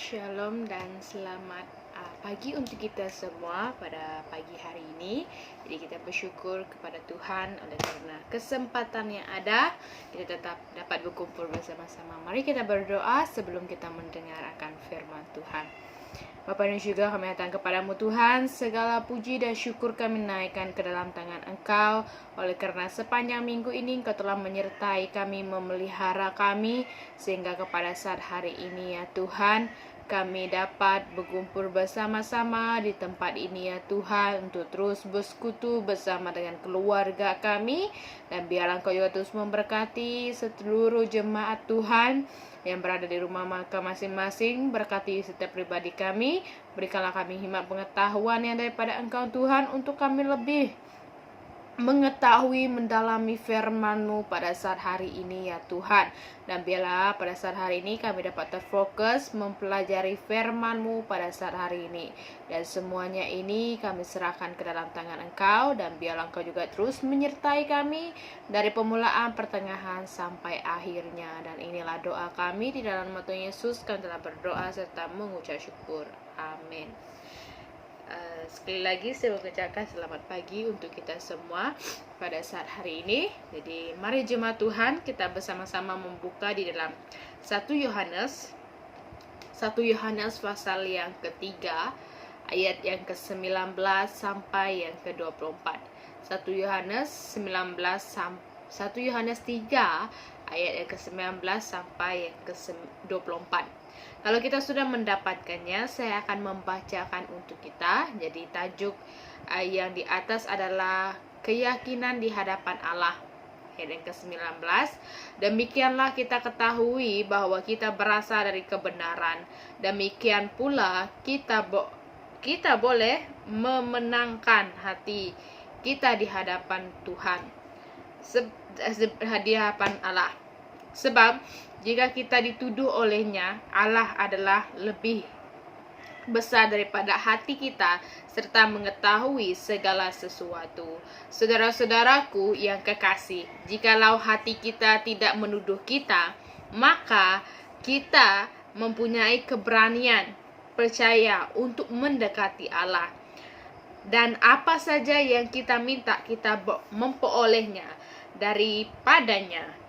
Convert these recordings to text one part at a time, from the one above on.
Shalom dan selamat pagi untuk kita semua pada pagi hari ini. Jadi kita bersyukur kepada Tuhan oleh karena kesempatan yang ada, kita tetap dapat berkumpul bersama-sama. Mari kita berdoa sebelum kita mendengar akan firman Tuhan. Bapa dan juga kami datang kepadamu Tuhan, segala puji dan syukur kami naikkan ke dalam tangan Engkau, oleh karena sepanjang minggu ini Engkau telah menyertai kami, memelihara kami, sehingga kepada saat hari ini ya Tuhan, kami dapat berkumpul bersama-sama di tempat ini ya Tuhan, untuk terus bersekutu bersama dengan keluarga kami, dan biarlah Engkau juga terus memberkati seluruh jemaat Tuhan yang berada di rumah mereka masing-masing. Berkati setiap pribadi kami, berikanlah kami hikmat pengetahuan yang daripada Engkau Tuhan, untuk kami lebih mengetahui, mendalami firman-Mu pada saat hari ini ya Tuhan. Dan biarlah pada saat hari ini kami dapat terfokus mempelajari firman-Mu pada saat hari ini. Dan semuanya ini kami serahkan ke dalam tangan Engkau, dan biarlah Engkau juga terus menyertai kami dari permulaan, pertengahan, sampai akhirnya. Dan inilah doa kami di dalam nama Tuhan Yesus, kami telah berdoa serta mengucap syukur. Amin. Sekali lagi saya mengucapkan selamat pagi untuk kita semua pada saat hari ini. Jadi mari jemaat Tuhan, kita bersama-sama membuka di dalam 1 Yohanes pasal yang ketiga, ayat yang ke-19 sampai yang ke-24. 1 Yohanes 3 ayat yang ke-19 sampai yang ke-24. Kalau kita sudah mendapatkannya, saya akan membacakan untuk kita. Jadi tajuk yang di atas adalah keyakinan di hadapan Allah. Ayat yang ke-19. Demikianlah kita ketahui bahwa kita berasal dari kebenaran. Demikian pula kita boleh memenangkan hati kita di hadapan Tuhan, di hadapan Allah. Sebab jika kita dituduh olehnya, Allah adalah lebih besar daripada hati kita, serta mengetahui segala sesuatu. Saudara-saudaraku yang kekasih, jikalau hati kita tidak menuduh kita, maka kita mempunyai keberanian percaya untuk mendekati Allah. Dan apa saja yang kita minta, kita memperolehnya daripadanya,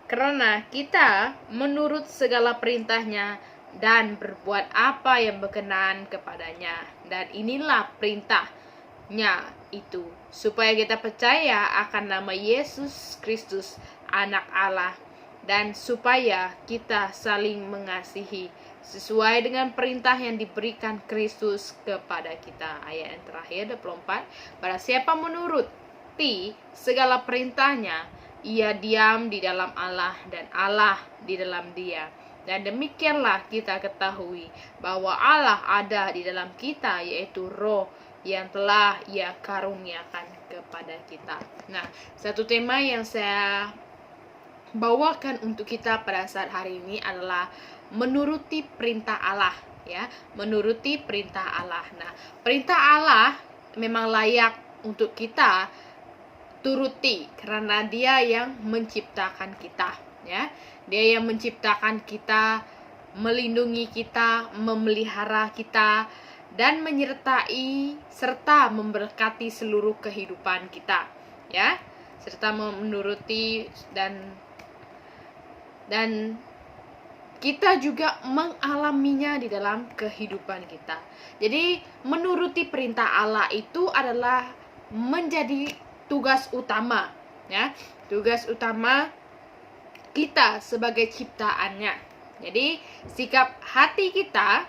karena kita menurut segala perintahnya dan berbuat apa yang berkenan kepadanya. Dan inilah perintahnya itu, supaya kita percaya akan nama Yesus Kristus, Anak Allah, dan supaya kita saling mengasihi sesuai dengan perintah yang diberikan Kristus kepada kita. Ayat yang terakhir 24. Pada siapa menuruti segala perintahnya, ia diam di dalam Allah dan Allah di dalam dia. Dan demikianlah kita ketahui bahwa Allah ada di dalam kita, yaitu Roh yang telah Ia karuniakan kepada kita. Nah, satu tema yang saya bawakan untuk kita pada saat hari ini adalah menuruti perintah Allah, ya, menuruti perintah Allah. Nah, perintah Allah memang layak untuk kita turuti, karena Dia yang menciptakan kita, ya. Dia yang menciptakan kita, melindungi kita, memelihara kita, dan menyertai serta memberkati seluruh kehidupan kita, ya. Serta menuruti dan kita juga mengalaminya di dalam kehidupan kita. Jadi menuruti perintah Allah itu adalah menjadi tugas utama, ya, tugas utama kita sebagai ciptaannya. Jadi sikap hati kita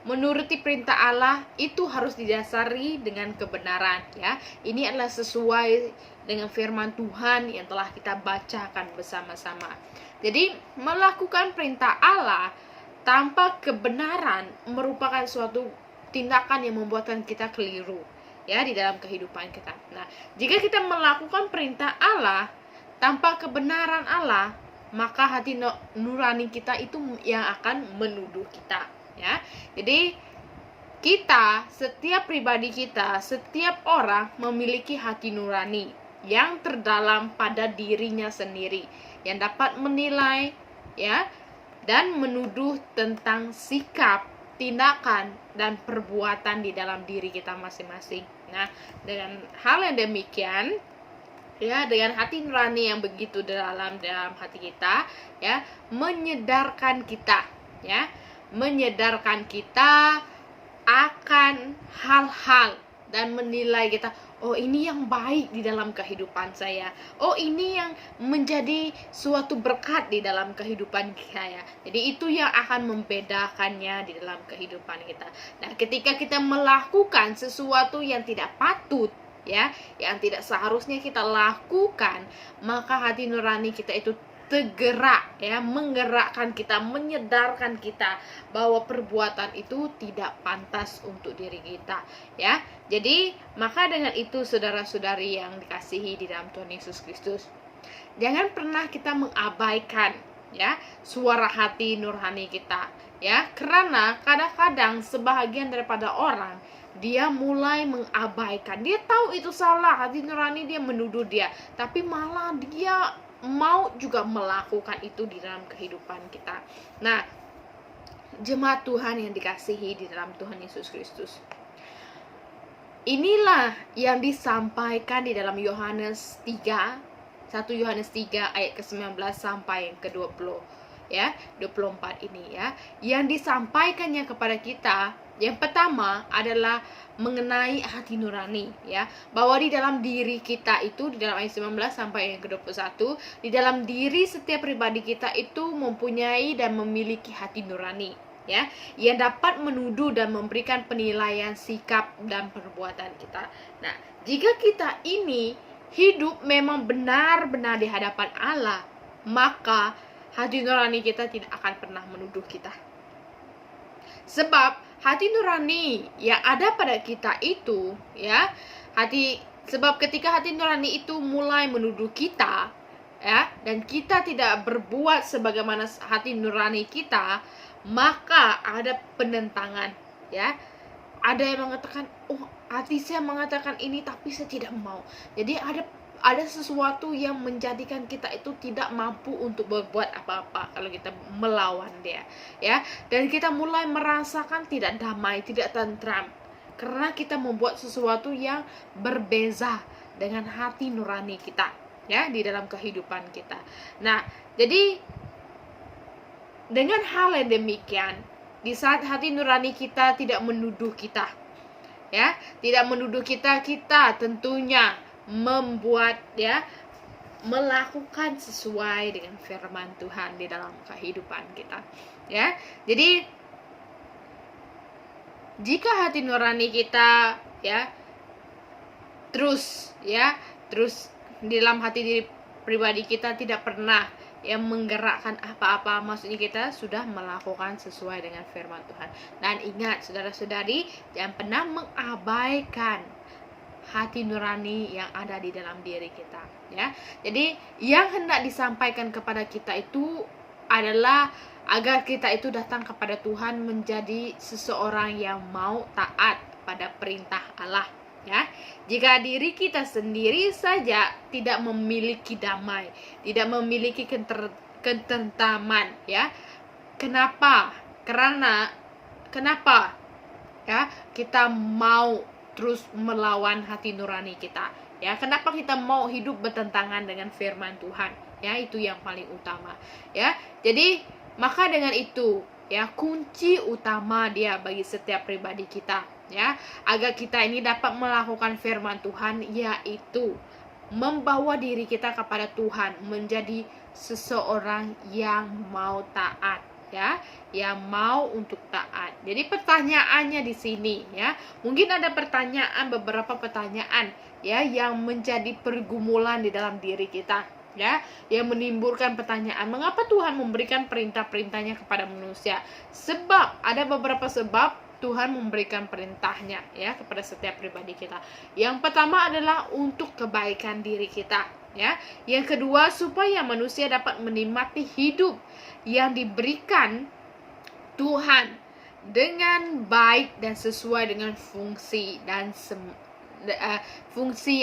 menuruti perintah Allah itu harus didasari dengan kebenaran, ya. Ini adalah sesuai dengan firman Tuhan yang telah kita bacakan bersama-sama. Jadi melakukan perintah Allah tanpa kebenaran merupakan suatu tindakan yang membuatkan kita keliru, ya, di dalam kehidupan kita. Nah, jika kita melakukan perintah Allah tanpa kebenaran Allah, maka hati nurani kita itu yang akan menuduh kita, ya. Jadi kita, setiap pribadi kita, setiap orang memiliki hati nurani yang terdalam pada dirinya sendiri, yang dapat menilai, ya, dan menuduh tentang sikap tindakan dan perbuatan di dalam diri kita masing-masing. Nah, dengan hal yang demikian, ya, dengan hati nurani yang begitu dalam hati kita, ya, menyedarkan kita akan hal-hal dan menilai kita, oh ini yang baik di dalam kehidupan saya, oh ini yang menjadi suatu berkat di dalam kehidupan saya. Jadi itu yang akan membedakannya di dalam kehidupan kita. Nah, ketika kita melakukan sesuatu yang tidak patut, ya, yang tidak seharusnya kita lakukan, maka hati nurani kita itu tergerak, ya, menggerakkan kita, menyedarkan kita bahwa perbuatan itu tidak pantas untuk diri kita, ya. Jadi maka dengan itu, saudara-saudari yang dikasihi di dalam Tuhan Yesus Kristus, jangan pernah kita mengabaikan, ya, suara hati nurani kita, ya, karena kadang-kadang sebahagian daripada orang dia mulai mengabaikan, dia tahu itu salah, hati nurani dia menuduh dia, tapi malah dia mau juga melakukan itu di dalam kehidupan kita. Nah, jemaat Tuhan yang dikasihi di dalam Tuhan Yesus Kristus, inilah yang disampaikan di dalam Yohanes 3, 1 Yohanes 3 ayat ke-19 sampai yang ke-20, ya, 24 ini, ya, yang disampaikannya kepada kita. Yang pertama adalah mengenai hati nurani, ya, bahwa di dalam diri kita itu, di dalam ayat 19 sampai yang ke-21, di dalam diri setiap pribadi kita itu mempunyai dan memiliki hati nurani, ya, yang dapat menuduh dan memberikan penilaian sikap dan perbuatan kita. Nah, jika kita ini hidup memang benar-benar di hadapan Allah, maka hati nurani kita tidak akan pernah menuduh kita. Sebab hati nurani yang ada pada kita itu, ya, sebab ketika hati nurani itu mulai menuduh kita, ya, dan kita tidak berbuat sebagaimana hati nurani kita, maka ada penentangan, ya. Ada yang mengatakan, oh, hati saya mengatakan ini tapi saya tidak mau. Jadi ada sesuatu yang menjadikan kita itu tidak mampu untuk berbuat apa-apa kalau kita melawan dia, ya. Dan kita mulai merasakan tidak damai, tidak tentram, karena kita membuat sesuatu yang berbeza dengan hati nurani kita, ya, di dalam kehidupan kita. Nah, jadi dengan hal yang demikian, di saat hati nurani kita tidak menuduh kita, ya, tidak menuduh kita, kita tentunya melakukan sesuai dengan firman Tuhan di dalam kehidupan kita, ya. Jadi jika hati nurani kita, ya, terus di dalam hati diri pribadi kita tidak pernah yang menggerakkan apa-apa, maksudnya kita sudah melakukan sesuai dengan firman Tuhan. Dan ingat, saudara-saudari, jangan pernah mengabaikan hati nurani yang ada di dalam diri kita, ya. Jadi yang hendak disampaikan kepada kita itu adalah agar kita itu datang kepada Tuhan menjadi seseorang yang mau taat pada perintah Allah, ya. Jika diri kita sendiri saja tidak memiliki damai, tidak memiliki ketentraman, ya. Kenapa? Ya, kita mau terus melawan hati nurani kita, ya. Kenapa kita mau hidup bertentangan dengan firman Tuhan, ya. Itu yang paling utama, ya. Jadi maka dengan itu, ya, kunci utama dia bagi setiap pribadi kita, ya, agar kita ini dapat melakukan firman Tuhan, yaitu membawa diri kita kepada Tuhan menjadi seseorang yang mau taat, ya, yang mau untuk taat. Jadi pertanyaannya di sini, ya, mungkin ada beberapa pertanyaan, ya, yang menjadi pergumulan di dalam diri kita, ya, yang menimbulkan pertanyaan, mengapa Tuhan memberikan perintah-perintahnya kepada manusia? Sebab ada beberapa sebab Tuhan memberikan perintahnya, ya, kepada setiap pribadi kita. Yang pertama adalah untuk kebaikan diri kita, ya. Yang kedua, supaya manusia dapat menikmati hidup yang diberikan Tuhan dengan baik dan sesuai dengan fungsi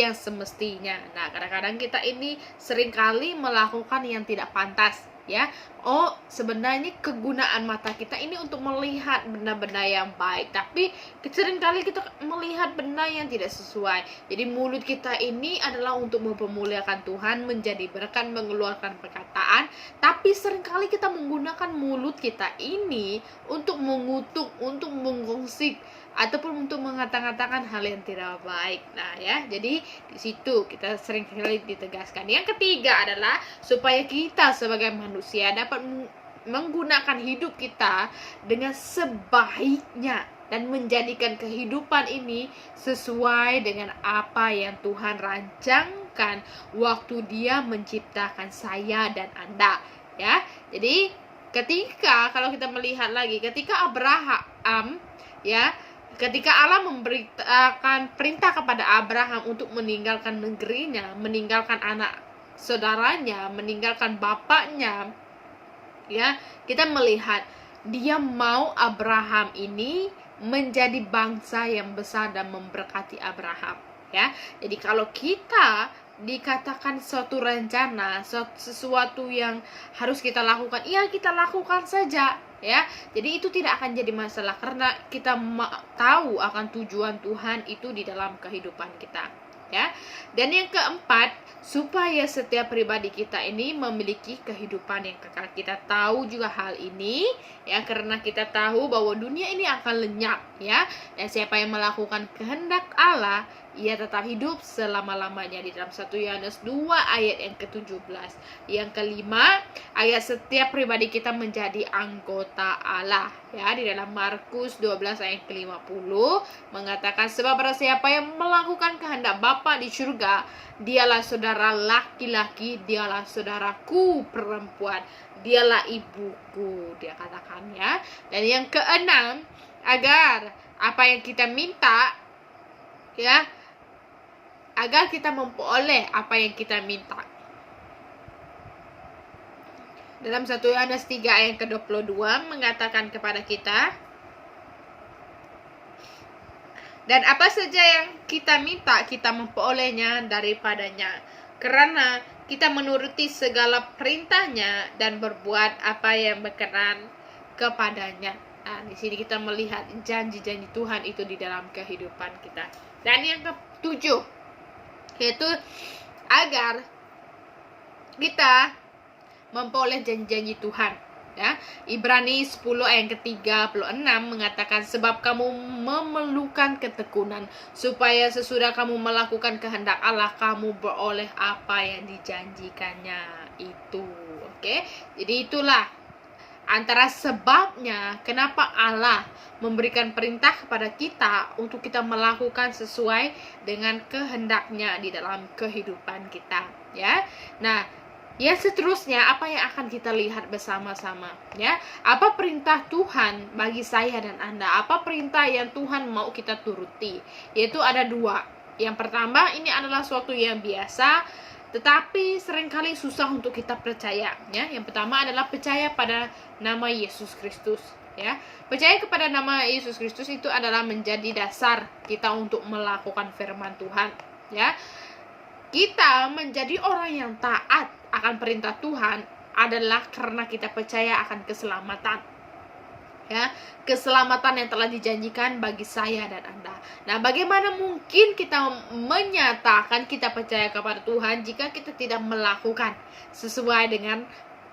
yang semestinya. Nah, kadang-kadang kita ini seringkali melakukan yang tidak pantas, ya. oh sebenarnya kegunaan mata kita ini untuk melihat benda-benda yang baik, tapi seringkali kita melihat benda yang tidak sesuai. Jadi mulut kita ini adalah untuk mempermuliakan Tuhan, menjadi berkat, mengeluarkan perkataan, tapi seringkali kita menggunakan mulut kita ini untuk mengutuk, untuk menggosip, ataupun untuk mengatakan hal yang tidak baik. Nah ya, jadi di situ kita sering kali ditegaskan. Yang ketiga adalah supaya kita sebagai manusia dapat menggunakan hidup kita dengan sebaiknya dan menjadikan kehidupan ini sesuai dengan apa yang Tuhan rancangkan waktu Dia menciptakan saya dan Anda. Ya, jadi ketika kalau kita melihat lagi, ketika Abraham ya, ketika Allah memberikan perintah kepada Abraham untuk meninggalkan negerinya, meninggalkan anak saudaranya, meninggalkan bapaknya, ya, kita melihat dia mau Abraham ini menjadi bangsa yang besar dan memberkati Abraham, ya. Jadi kalau kita dikatakan suatu rencana, sesuatu yang harus kita lakukan, ya kita lakukan saja, ya. Jadi itu tidak akan jadi masalah karena kita tahu akan tujuan Tuhan itu di dalam kehidupan kita, ya. Dan yang keempat, supaya setiap pribadi kita ini memiliki kehidupan yang kekal. Kita tahu juga hal ini, ya, karena kita tahu bahwa dunia ini akan lenyap, ya. Dan siapa yang melakukan kehendak Allah, ia tetap hidup selama-lamanya, di dalam 1 Yohanes 2 ayat yang ke-17. Yang kelima, agar setiap pribadi kita menjadi anggota Allah, ya, di dalam Markus 12 ayat ke-50 mengatakan, sebab barang siapa yang melakukan kehendak Bapa di surga, dialah saudara laki-laki, dialah saudaraku perempuan, dialah ibuku, dia katakan, ya. Dan yang keenam, agar apa yang kita minta, ya, agar kita memperoleh apa yang kita minta. Dalam 1 Yohanes 3 ayat ke-22 mengatakan kepada kita, dan apa saja yang kita minta, kita memperolehnya daripadanya, karena kita menuruti segala perintahnya dan berbuat apa yang berkenan kepadanya. Nah, di sini kita melihat janji-janji Tuhan itu di dalam kehidupan kita. Dan yang ketujuh, yaitu agar kita memperoleh janji-janji Tuhan, ya. Ibrani 10 ayat ke-36 mengatakan, sebab kamu memerlukan ketekunan, supaya sesudah kamu melakukan kehendak Allah, kamu beroleh apa yang dijanjikannya itu. Oke, jadi itulah antara sebabnya kenapa Allah memberikan perintah kepada kita untuk kita melakukan sesuai dengan kehendaknya di dalam kehidupan kita, ya. Nah, ya, seterusnya apa yang akan kita lihat bersama-sama, ya? Apa perintah Tuhan bagi saya dan Anda? Apa perintah yang Tuhan mau kita turuti? Yaitu ada dua. Yang pertama, ini adalah suatu yang biasa, tetapi seringkali susah untuk kita percaya, ya. Yang pertama adalah percaya pada nama Yesus Kristus, ya. Percaya kepada nama Yesus Kristus itu adalah menjadi dasar kita untuk melakukan firman Tuhan, ya. Kita menjadi orang yang taat akan perintah Tuhan adalah karena kita percaya akan keselamatan, ya, keselamatan yang telah dijanjikan bagi saya dan Anda. Nah, bagaimana mungkin kita menyatakan kita percaya kepada Tuhan jika kita tidak melakukan sesuai dengan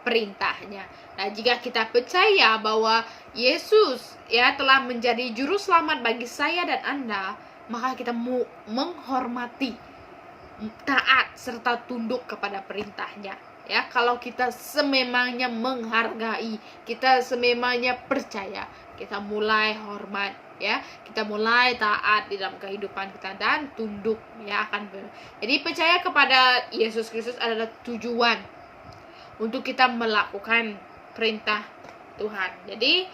perintahnya? Nah, jika kita percaya bahwa Yesus, ya, telah menjadi juru selamat bagi saya dan Anda, maka kita menghormati, taat serta tunduk kepada perintahnya, ya. Kalau kita sememangnya menghargai, kita sememangnya percaya, kita mulai hormat, ya, kita mulai taat di dalam kehidupan kita dan tunduk, ya, jadi percaya kepada Yesus Kristus adalah tujuan untuk kita melakukan perintah Tuhan. Jadi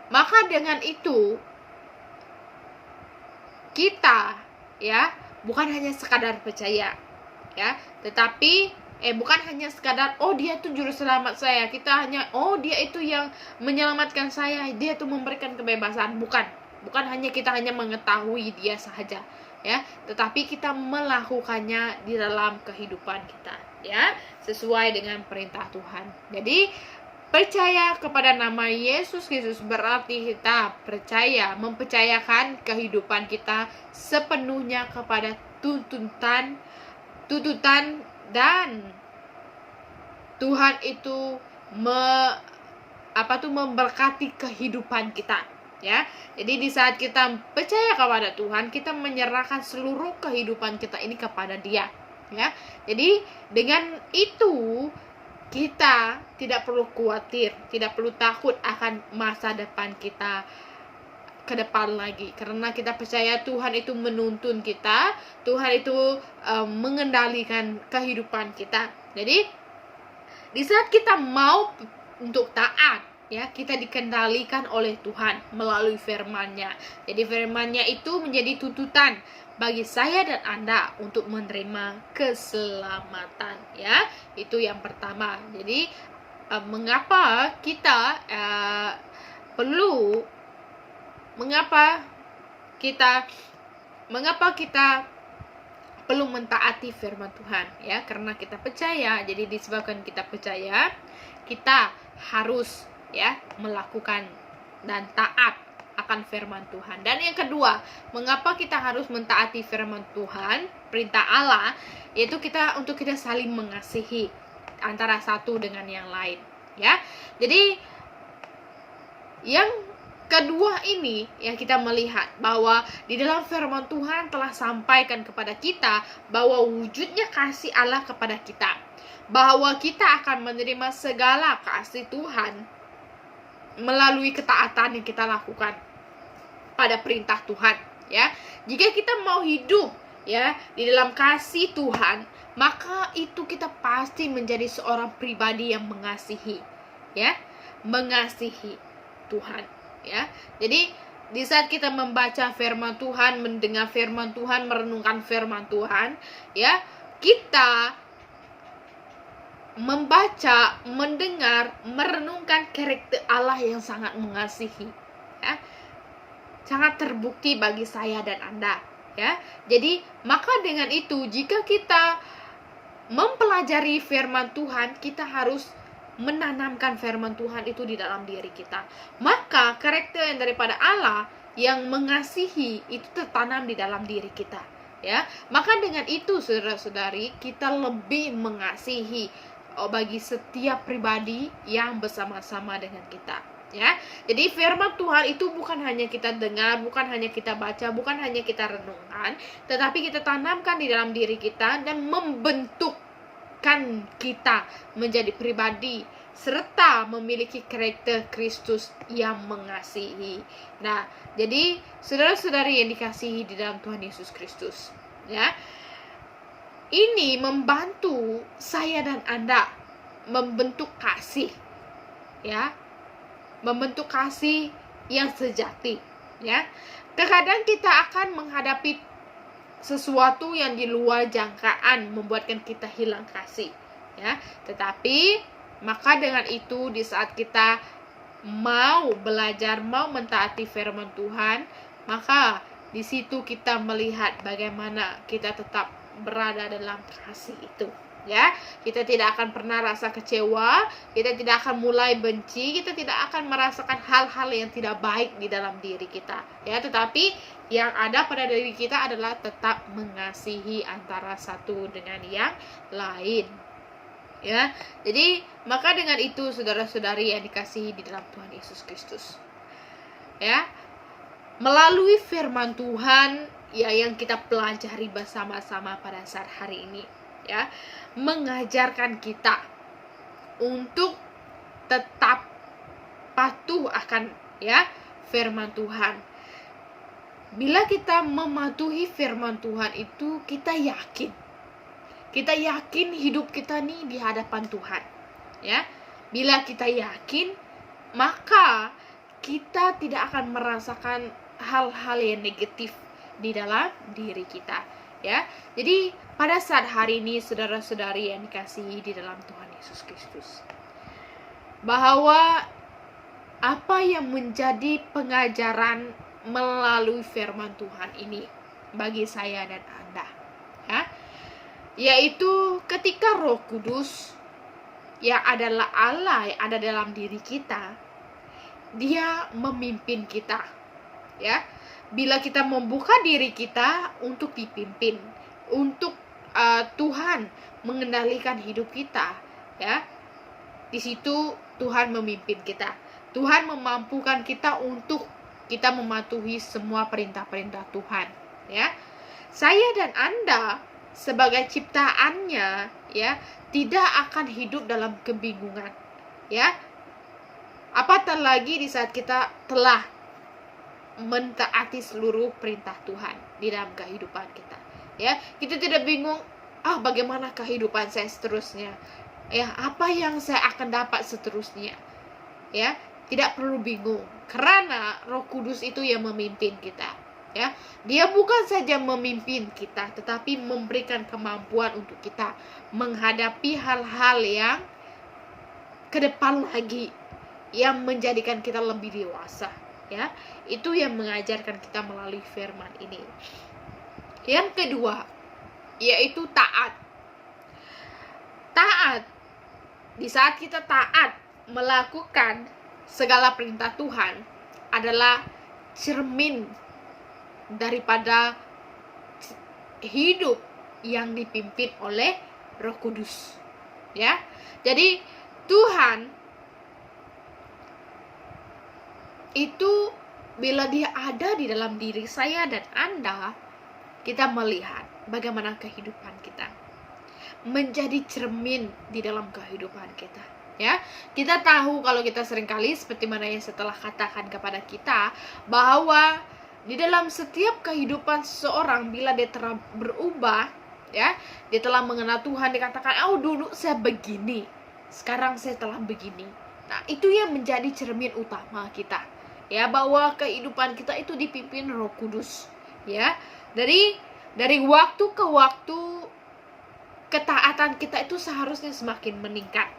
maka dengan itu kita, ya, bukan hanya sekadar percaya, ya, tetapi bukan hanya sekadar dia itu juru selamat saya, kita hanya dia itu yang menyelamatkan saya, dia itu memberikan kebebasan. Bukan hanya kita hanya mengetahui dia saja, ya, tetapi kita melakukannya di dalam kehidupan kita, ya, sesuai dengan perintah Tuhan. Jadi Percaya kepada nama Yesus Kristus berarti kita mempercayakan kehidupan kita sepenuhnya kepada tuntutan dan Tuhan itu memberkati kehidupan kita, ya. Jadi di saat kita percaya kepada Tuhan, kita menyerahkan seluruh kehidupan kita ini kepada Dia, ya. Jadi dengan itu kita tidak perlu khawatir, tidak perlu takut akan masa depan kita ke depan lagi, karena kita percaya Tuhan itu menuntun kita, Tuhan itu mengendalikan kehidupan kita. Jadi di saat kita mau untuk taat, ya, kita dikendalikan oleh Tuhan melalui firman-Nya. Jadi firman-Nya itu menjadi tuntutan bagi saya dan Anda untuk menerima keselamatan, ya. Itu yang pertama. Jadi mengapa kita perlu mentaati firman Tuhan, ya, karena kita percaya. Jadi disebabkan kita percaya, kita harus, ya, melakukan dan taat akan firman Tuhan. Dan yang kedua, mengapa kita harus mentaati firman Tuhan, perintah Allah, yaitu untuk kita saling mengasihi antara satu dengan yang lain, ya. Jadi yang kedua ini, ya, kita melihat bahwa di dalam firman Tuhan telah sampaikan kepada kita bahwa wujudnya kasih Allah kepada kita, bahwa kita akan menerima segala kasih Tuhan melalui ketaatan yang kita lakukan pada perintah Tuhan, ya. Jika kita mau hidup, ya, di dalam kasih Tuhan, maka itu kita pasti menjadi seorang pribadi yang mengasihi, ya, mengasihi Tuhan, ya. Jadi di saat kita membaca firman Tuhan, mendengar firman Tuhan, merenungkan firman Tuhan, ya, kita membaca, mendengar, merenungkan karakter Allah yang sangat mengasihi, ya. Sangat terbukti bagi saya dan Anda, ya. Jadi maka dengan itu, jika kita mempelajari firman Tuhan, kita harus menanamkan firman Tuhan itu di dalam diri kita. Maka karakter yang daripada Allah yang mengasihi itu tertanam di dalam diri kita, ya. Maka dengan itu, saudara-saudari, kita lebih mengasihi bagi setiap pribadi yang bersama-sama dengan kita, ya. Jadi firman Tuhan itu bukan hanya kita dengar, bukan hanya kita baca, bukan hanya kita renungkan, tetapi kita tanamkan di dalam diri kita dan membentukkan kita menjadi pribadi serta memiliki karakter Kristus yang mengasihi. Nah, jadi saudara-saudari yang dikasihi di dalam Tuhan Yesus Kristus, ya, ini membantu saya dan Anda membentuk kasih, ya, membentuk kasih yang sejati, ya. Terkadang kita akan menghadapi sesuatu yang di luar jangkaan membuatkan kita hilang kasih, ya. Tetapi maka dengan itu, di saat kita mau belajar, mau mentaati firman Tuhan, maka di situ kita melihat bagaimana kita tetap berada dalam kasih itu, ya. Kita tidak akan pernah rasa kecewa, kita tidak akan mulai benci, kita tidak akan merasakan hal-hal yang tidak baik di dalam diri kita, ya. Tetapi yang ada pada diri kita adalah tetap mengasihi antara satu dengan yang lain, ya. Jadi maka dengan itu, saudara-saudari yang dikasihi di dalam Tuhan Yesus Kristus, ya, melalui firman Tuhan, ya, yang kita pelajari bersama-sama pada saat hari ini, ya, mengajarkan kita untuk tetap patuh akan, ya, firman Tuhan. Bila kita mematuhi firman Tuhan itu, kita yakin hidup kita nih di hadapan Tuhan, ya. Bila kita yakin, maka kita tidak akan merasakan hal-hal yang negatif di dalam diri kita, ya. Jadi pada saat hari ini, saudara-saudari yang dikasihi di dalam Tuhan Yesus Kristus, bahwa apa yang menjadi pengajaran melalui firman Tuhan ini bagi saya dan Anda, ya, yaitu ketika Roh Kudus yang adalah Allah yang ada dalam diri kita, Dia memimpin kita. Ya, bila kita membuka diri kita untuk dipimpin, untuk Tuhan mengendalikan hidup kita, ya, di situ Tuhan memimpin kita. Tuhan memampukan kita untuk kita mematuhi semua perintah-perintah Tuhan, ya. Saya dan Anda sebagai ciptaannya, ya, tidak akan hidup dalam kebingungan, ya. Apatah lagi di saat kita telah mentaati seluruh perintah Tuhan di dalam kehidupan kita, ya. Kita tidak bingung, bagaimana kehidupan saya seterusnya, ya, apa yang saya akan dapat seterusnya, ya. Tidak perlu bingung, karena Roh Kudus itu yang memimpin kita, ya. Dia bukan saja memimpin kita, tetapi memberikan kemampuan untuk kita menghadapi hal-hal yang ke depan lagi, yang menjadikan kita lebih dewasa, ya. Itu yang mengajarkan kita melalui firman ini. Yang kedua, yaitu taat. Taat. Di saat kita taat melakukan segala perintah Tuhan adalah cermin daripada hidup yang dipimpin oleh Roh Kudus, ya. Jadi Tuhan itu bila Dia ada di dalam diri saya dan Anda, kita melihat bagaimana kehidupan kita menjadi cermin di dalam kehidupan kita, ya. Kita tahu kalau kita seringkali seperti mana yang setelah katakan kepada kita, bahwa di dalam setiap kehidupan seseorang bila dia telah berubah, ya, dia telah mengenal Tuhan, dikatakan, dulu saya begini, sekarang saya telah begini. Nah, itu yang menjadi cermin utama kita, ya, bahwa kehidupan kita itu dipimpin Roh Kudus, ya. Dari waktu ke waktu ketaatan kita itu seharusnya semakin meningkat,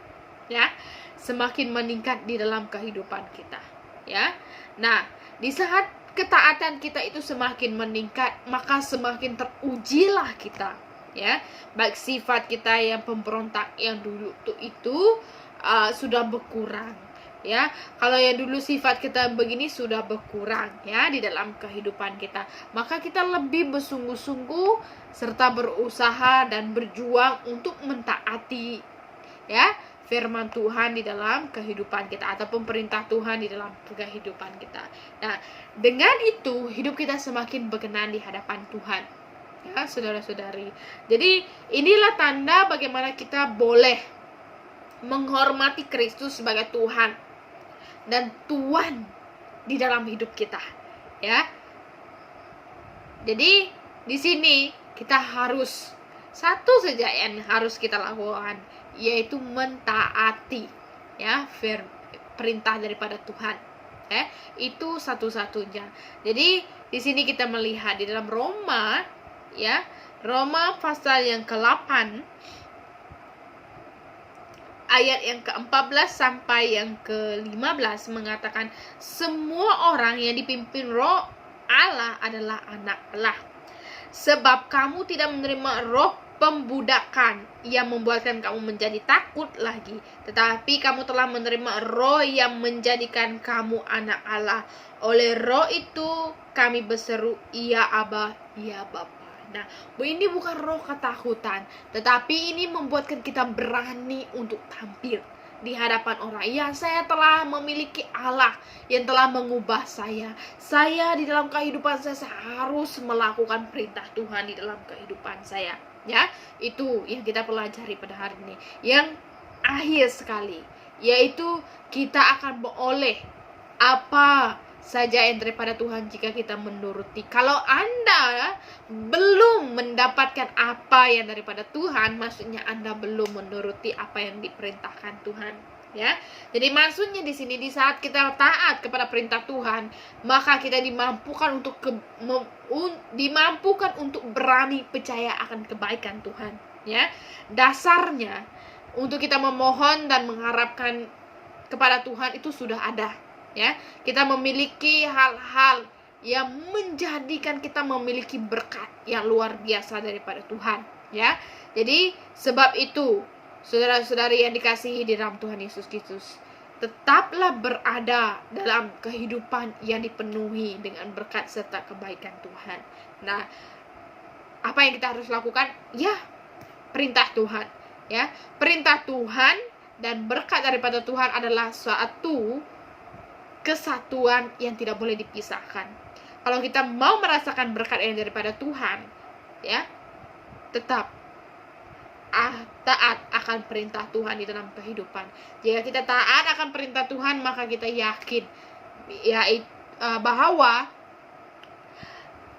ya, semakin meningkat di dalam kehidupan kita, ya. Nah, di saat ketaatan kita itu semakin meningkat, maka semakin terujilah kita, ya. Baik sifat kita yang pemberontak yang dulu itu sudah berkurang, ya. Kalau yang dulu sifat kita begini sudah berkurang, ya, di dalam kehidupan kita, maka kita lebih bersungguh-sungguh serta berusaha dan berjuang untuk mentaati, ya, firman Tuhan di dalam kehidupan kita ataupun perintah Tuhan di dalam kehidupan kita. Nah, dengan itu hidup kita semakin berkenan di hadapan Tuhan, ya, saudara-saudari. Jadi inilah tanda bagaimana kita boleh menghormati Kristus sebagai Tuhan dan Tuhan di dalam hidup kita, ya. Jadi di sini kita harus satu saja yang harus kita lakukan, yaitu mentaati, ya, perintah daripada Tuhan, itu satu-satunya. Jadi di sini kita melihat di dalam Roma, ya, Roma pasal yang ke-8 ayat yang ke-14 sampai yang ke-15 mengatakan, semua orang yang dipimpin Roh Allah adalah anak Allah. Sebab kamu tidak menerima roh pembudakan yang membuatkan kamu menjadi takut lagi, tetapi kamu telah menerima roh yang menjadikan kamu anak Allah. Oleh roh itu kami berseru, ya Aba, ya Bapa. Nah, ini bukan roh ketakutan, tetapi ini membuatkan kita berani untuk tampil di hadapan orang. Ya, saya telah memiliki Allah yang telah mengubah saya. Saya di dalam kehidupan saya harus melakukan perintah Tuhan di dalam kehidupan saya, ya. Itu yang kita pelajari pada hari ini. Yang akhir sekali, yaitu kita akan beroleh apa saja yang daripada Tuhan jika kita menuruti. Kalau Anda belum mendapatkan apa yang daripada Tuhan, maksudnya Anda belum menuruti apa yang diperintahkan Tuhan, ya. Jadi maksudnya di sini, di saat kita taat kepada perintah Tuhan, maka kita dimampukan untuk berani percaya akan kebaikan Tuhan, ya. Dasarnya untuk kita memohon dan mengharapkan kepada Tuhan itu sudah ada, ya. Kita memiliki hal-hal yang menjadikan kita memiliki berkat yang luar biasa daripada Tuhan, ya. Jadi sebab itu Saudara-saudari yang dikasihi di dalam Tuhan Yesus Kristus, tetaplah berada dalam kehidupan yang dipenuhi dengan berkat serta kebaikan Tuhan. Nah, apa yang kita harus lakukan? Ya, perintah Tuhan. Ya, perintah Tuhan dan berkat daripada Tuhan adalah suatu kesatuan yang tidak boleh dipisahkan. Kalau kita mau merasakan berkat yang daripada Tuhan, ya, tetap taat akan perintah Tuhan di dalam kehidupan. Jika kita taat akan perintah Tuhan, maka kita yakin bahwa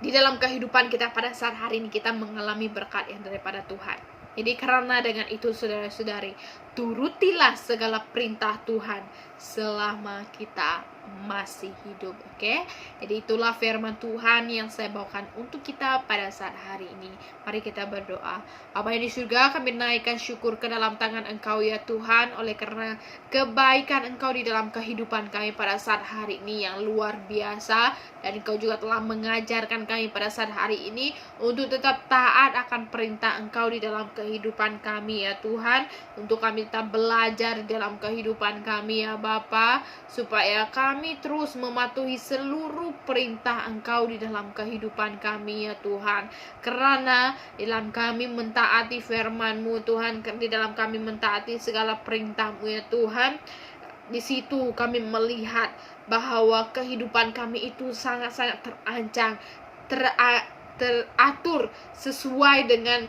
di dalam kehidupan kita pada saat hari ini kita mengalami berkat yang daripada Tuhan. Jadi karena dengan itu saudara-saudari, turutilah segala perintah Tuhan selama kita masih hidup, oke? Jadi itulah firman Tuhan yang saya bawakan untuk kita pada saat hari ini. Mari kita berdoa. Bapa yang di surga, kami naikkan syukur ke dalam tangan Engkau ya Tuhan, oleh karena kebaikan Engkau di dalam kehidupan kami pada saat hari ini yang luar biasa, dan Engkau juga telah mengajarkan kami pada saat hari ini untuk tetap taat akan perintah Engkau di dalam kehidupan kami ya Tuhan, untuk kami tetap belajar dalam kehidupan kami ya Bapa, supaya kami terus mematuhi seluruh perintah Engkau di dalam kehidupan kami ya Tuhan. Karena di dalam kami mentaati firman-Mu Tuhan, di dalam kami mentaati segala perintah-Mu ya Tuhan, di situ kami melihat bahwa kehidupan kami itu sangat-sangat terancang, teratur sesuai dengan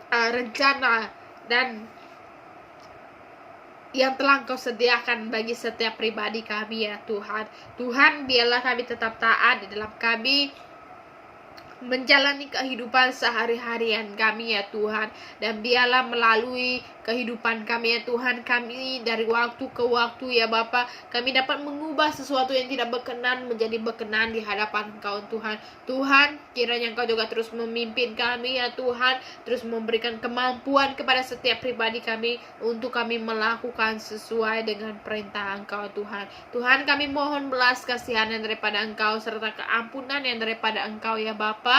rencana dan yang telah Engkau sediakan bagi setiap pribadi kami ya Tuhan. Tuhan, biarlah kami tetap taat di dalam kami menjalani kehidupan sehari-harian kami ya Tuhan, dan biarlah melalui kehidupan kami ya Tuhan, kami dari waktu ke waktu ya Bapa, kami dapat mengubah sesuatu yang tidak berkenan menjadi berkenan di hadapan Engkau Tuhan. Tuhan, kiranya Engkau juga terus memimpin kami ya Tuhan, terus memberikan kemampuan kepada setiap pribadi kami untuk kami melakukan sesuai dengan perintah Engkau Tuhan. Tuhan, kami mohon belas kasihan yang daripada Engkau serta keampunan yang daripada Engkau ya Bapa,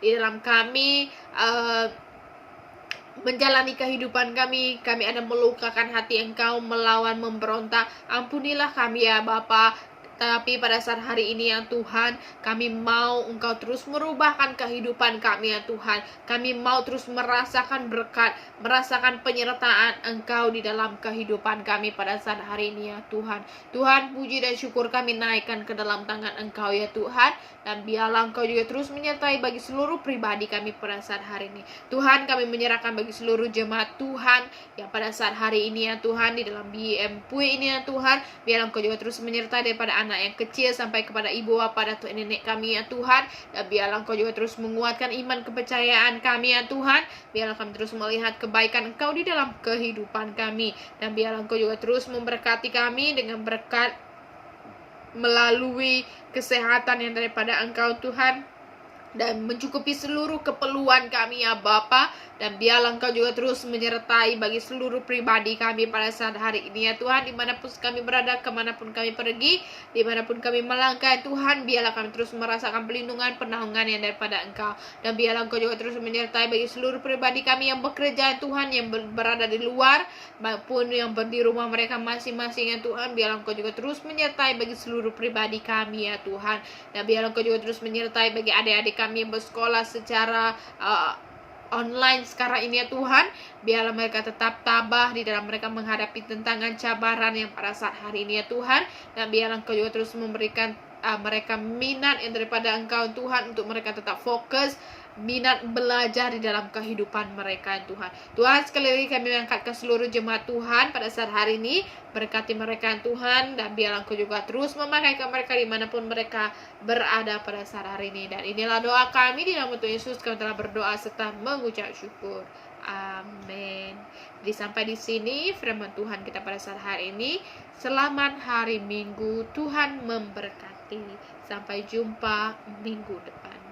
di dalam kami menjalani kehidupan kami ada melukakan hati Engkau, melawan, memberontak. Ampunilah kami ya Bapa. Tapi pada saat hari ini ya Tuhan, kami mau Engkau terus merubahkan kehidupan kami ya Tuhan. Kami mau terus merasakan berkat, merasakan penyertaan Engkau di dalam kehidupan kami pada saat hari ini ya Tuhan. Tuhan, puji dan syukur kami naikkan ke dalam tangan Engkau ya Tuhan, dan biarlah Engkau juga terus menyertai bagi seluruh pribadi kami pada saat hari ini. Tuhan, kami menyerahkan bagi seluruh jemaat Tuhan yang pada saat hari ini ya Tuhan, di dalam BMP ini ya Tuhan, biarlah Engkau juga terus menyertai daripada anak yang kecil sampai kepada ibu bapa datuk nenek kami ya Tuhan, dan biarlah Engkau juga terus menguatkan iman kepercayaan kami ya Tuhan. Biarlah kami terus melihat kebaikan Engkau di dalam kehidupan kami, dan biarlah Engkau juga terus memberkati kami dengan berkat melalui kesehatan yang daripada Engkau Tuhan, dan mencukupi seluruh keperluan kami ya Bapa. Dan biarlah Engkau juga terus menyertai bagi seluruh pribadi kami pada saat hari ini ya Tuhan, dimanapun kami berada, kemanapun kami pergi, dimanapun kami melangkah Tuhan, biarlah kami terus merasakan pelindungan, penaungan yang daripada Engkau. Dan biarlah Engkau juga terus menyertai bagi seluruh pribadi kami yang bekerja Tuhan, yang berada di luar maupun yang di rumah mereka masing-masing ya Tuhan. Biarlah Engkau juga terus menyertai bagi seluruh pribadi kami ya Tuhan, dan biarlah Engkau juga terus menyertai bagi adik-adik kami yang bersekolah secara online sekarang ini ya Tuhan. Biarlah mereka tetap tabah di dalam mereka menghadapi tantangan cabaran yang pada saat hari ini ya Tuhan, dan biarlah Engkau juga terus memberikan mereka minat yang daripada Engkau Tuhan, untuk mereka tetap fokus minat belajar di dalam kehidupan mereka Tuhan. Tuhan, sekali lagi kami mengangkat ke seluruh jemaat Tuhan pada saat hari ini, berkati mereka Tuhan, dan biarlah Engkau juga terus memakai mereka dimanapun mereka berada pada saat hari ini. Dan inilah doa kami di nama Tuhan Yesus, kami telah berdoa serta mengucap syukur. Amin. Jadi sampai di sini firman Tuhan kita pada saat hari ini. Selamat hari Minggu, Tuhan memberkati. Sampai jumpa minggu depan.